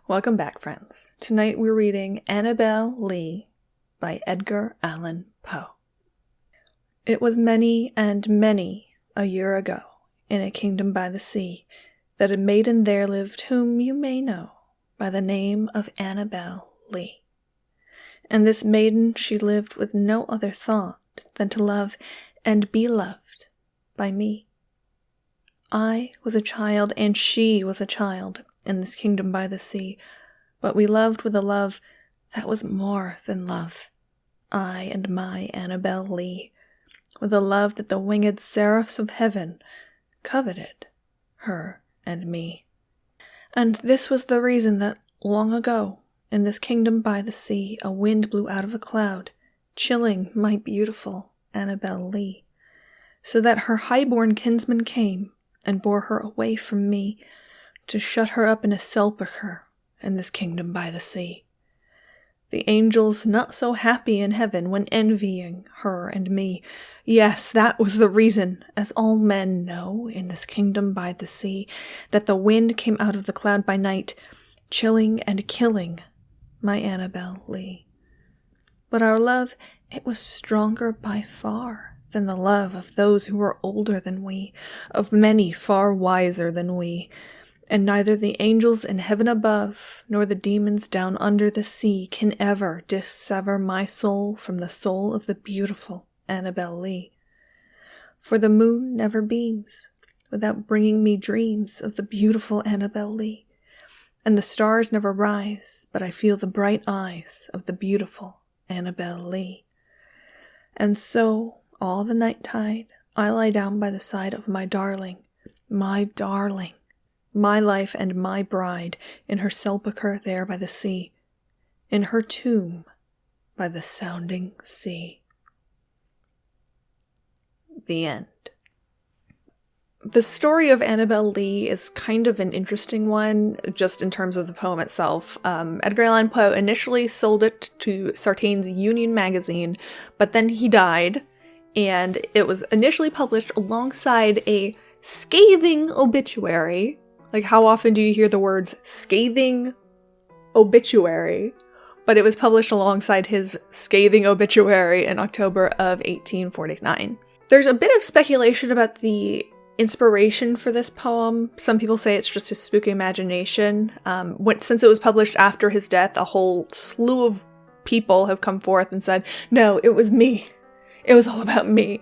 Welcome back, friends. Tonight we're reading Annabel Lee by Edgar Allan Poe. It was many and many a year ago, in a kingdom by the sea, that a maiden there lived whom you may know by the name of Annabel Lee. And this maiden she lived with no other thought than to love and be loved by me. I was a child, and she was a child, in this kingdom by the sea, but we loved with a love that was more than love, I and my Annabel Lee, with a love that the winged seraphs of heaven coveted her and me. And this was the reason that long ago, in this kingdom by the sea, a wind blew out of a cloud, chilling my beautiful Annabel Lee, so that her high-born kinsman came and bore her away from me, to shut her up in a sepulchre in this kingdom by the sea. The angels not so happy in heaven when envying her and me. Yes, that was the reason, as all men know in this kingdom by the sea, that the wind came out of the cloud by night, chilling and killing my Annabel Lee. But our love, it was stronger by far than the love of those who were older than we, of many far wiser than we. And neither the angels in heaven above, nor the demons down under the sea can ever dissever my soul from the soul of the beautiful Annabel Lee. For the moon never beams without bringing me dreams of the beautiful Annabel Lee, and the stars never rise but I feel the bright eyes of the beautiful Annabel Lee. And so, all the night tide, I lie down by the side of my darling, my life and my bride, in her sepulchre there by the sea, in her tomb by the sounding sea. The end. The story of Annabel Lee is kind of an interesting one, just in terms of the poem itself. Edgar Allan Poe initially sold it to Sartain's Union magazine, but then he died, and it was initially published alongside a scathing obituary. Like, how often do you hear the words scathing obituary? But it was published alongside his scathing obituary in October of 1849. There's a bit of speculation about the inspiration for this poem. Some people say it's just his spooky imagination. Since it was published after his death, a whole slew of people have come forth and said, no, it was me. It was all about me.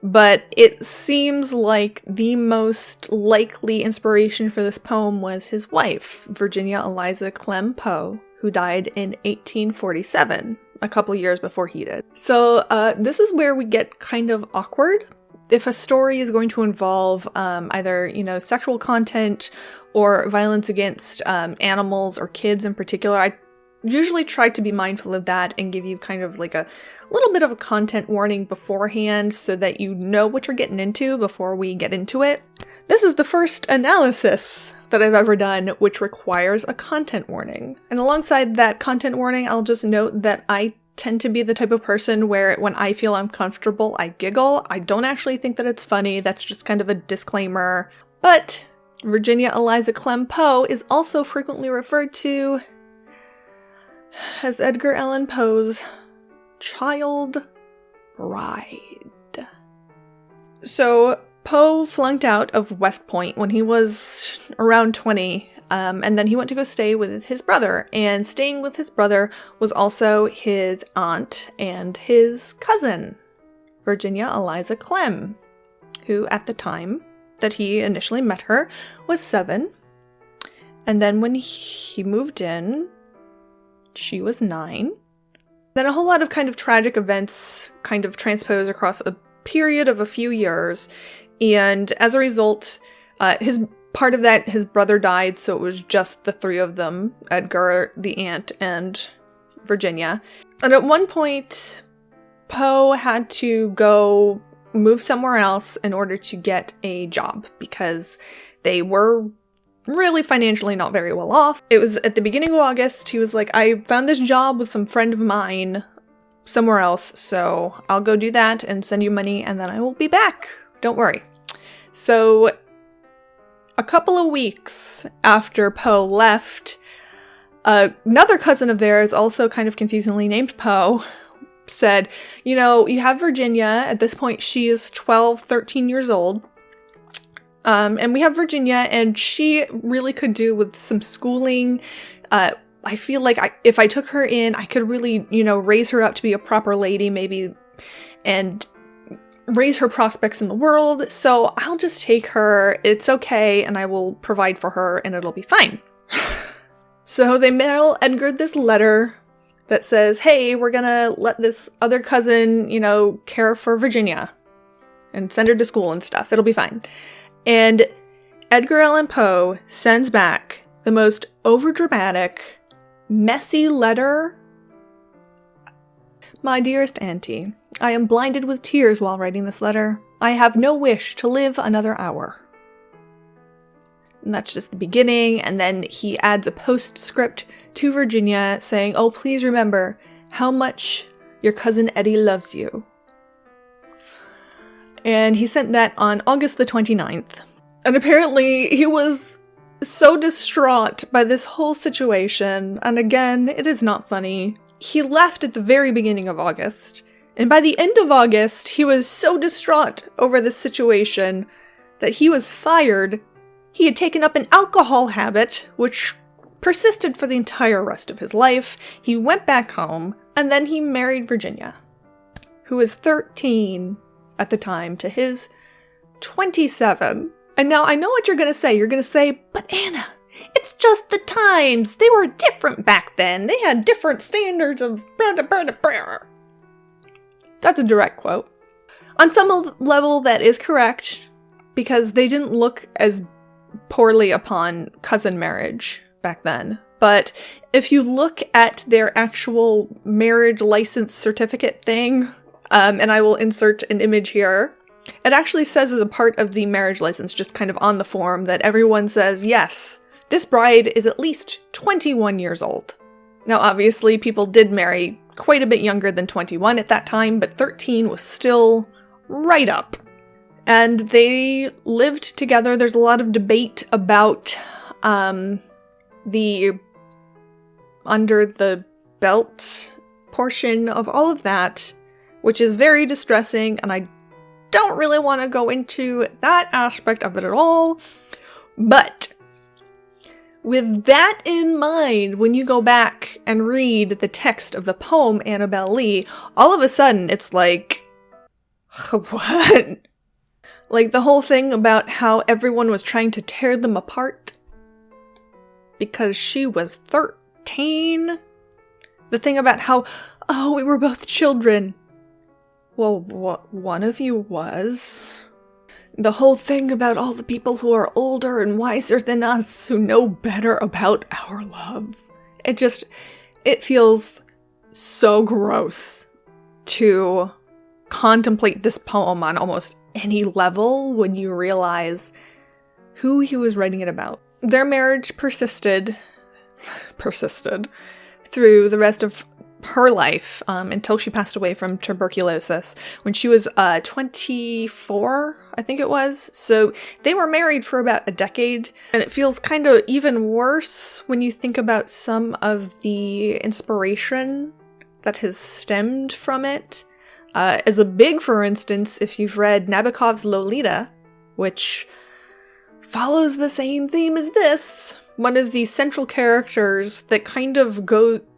But it seems like the most likely inspiration for this poem was his wife, Virginia Eliza Clem Poe, who died in 1847, a couple years before he did. So this is where we get kind of awkward. If a story is going to involve either, sexual content or violence against animals or kids in particular, I usually try to be mindful of that and give you kind of like a little bit of a content warning beforehand so that you know what you're getting into before we get into it. This is the first analysis that I've ever done which requires a content warning. And alongside that content warning, I'll just note that I tend to be the type of person where when I feel uncomfortable, I giggle. I don't actually think that it's funny. That's just kind of a disclaimer. But Virginia Eliza Clem Poe is also frequently referred to as Edgar Allan Poe's child bride. So Poe flunked out of West Point when he was around 20, and then he went to go stay with his brother. And staying with his brother was also his aunt and his cousin, Virginia Eliza Clem, who at the time that he initially met her was 7. And then when he moved in, she was 9. Then a whole lot of kind of tragic events kind of transpose across a period of a few years. And as a result, his brother died, so it was just the 3 of them, Edgar, the aunt, and Virginia. And at one point, Poe had to go move somewhere else in order to get a job because they were really financially not very well off. It was at the beginning of August. He was like, I found this job with some friend of mine somewhere else, so I'll go do that and send you money and then I will be back. Don't worry. So a couple of weeks after Poe left, Another cousin of theirs, also kind of confusingly named Poe, said, you know, you have Virginia. At this point, she is 12, 13 years old. And we have Virginia, and she really could do with some schooling. I feel like if I took her in, I could really, you know, raise her up to be a proper lady, maybe, and raise her prospects in the world. So I'll just take her. It's okay, and I will provide for her, and it'll be fine. So they mail Edgar this letter that says, hey, we're gonna let this other cousin, you know, care for Virginia and send her to school and stuff. It'll be fine. And Edgar Allan Poe sends back the most overdramatic, messy letter. My dearest auntie, I am blinded with tears while writing this letter. I have no wish to live another hour. And that's just the beginning, and then he adds a postscript to Virginia saying, oh, please remember how much your cousin Eddie loves you. And he sent that on August the 29th. And apparently he was so distraught by this whole situation, and again, it is not funny. He left at the very beginning of August, and by the end of August, he was so distraught over this situation that he was fired. He had taken up an alcohol habit, which persisted for the entire rest of his life. He went back home, and then he married Virginia, who was 13 at the time to his 27. And now I know what you're gonna say. You're gonna say, but Anna, it's just the times. They were different back then. They had different standards of That's a direct quote. On some level, that is correct, because they didn't look as poorly upon cousin marriage back then. But if you look at their actual marriage license certificate thing, and I will insert an image here, it actually says as a part of the marriage license, just kind of on the form, that everyone says, yes, this bride is at least 21 years old. Now, obviously, people did marry quite a bit younger than 21 at that time, but 13 was still right up. And they lived together. There's a lot of debate about the under the belt portion of all of that, which is very distressing, and I don't really want to go into that aspect of it at all. But with that in mind, when you go back and read the text of the poem Annabel Lee, all of a sudden it's like, what? Like the whole thing about how everyone was trying to tear them apart because she was 13. The thing about how, oh, we were both children. Well, one of you was. The whole thing about all the people who are older and wiser than us, who know better about our love. It feels so gross to contemplate this poem on almost any level when you realize who he was writing it about. Their marriage persisted through the rest of her life until she passed away from tuberculosis when she was 24, I think it was. So they were married for about a decade, and it feels kind of even worse when you think about some of the inspiration that has stemmed from it. As a big, for instance, if you've read Nabokov's Lolita, which follows the same theme as this, one of the central characters that kind of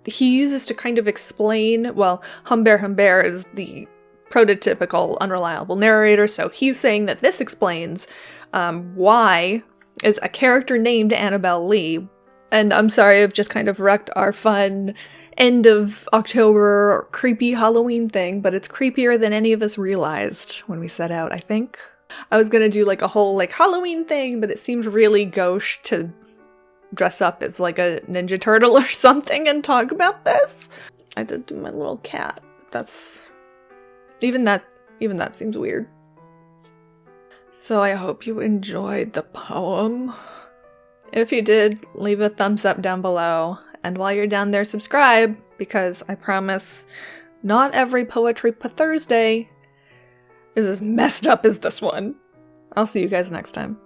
he uses to kind of explain, well, Humbert is the prototypical unreliable narrator, so he's saying that this explains why is a character named Annabel Lee. And I'm sorry, I've just kind of wrecked our fun end of October creepy Halloween thing, but it's creepier than any of us realized when we set out, I think. I was gonna do like a whole like Halloween thing, but it seemed really gauche to dress up as like a Ninja Turtle or something and talk about this. I did do my little cat. That's even that seems weird. So I hope you enjoyed the poem. If you did, leave a thumbs up down below. And while you're down there, subscribe, because I promise not every Poetry Thursday is as messed up as this one. I'll see you guys next time.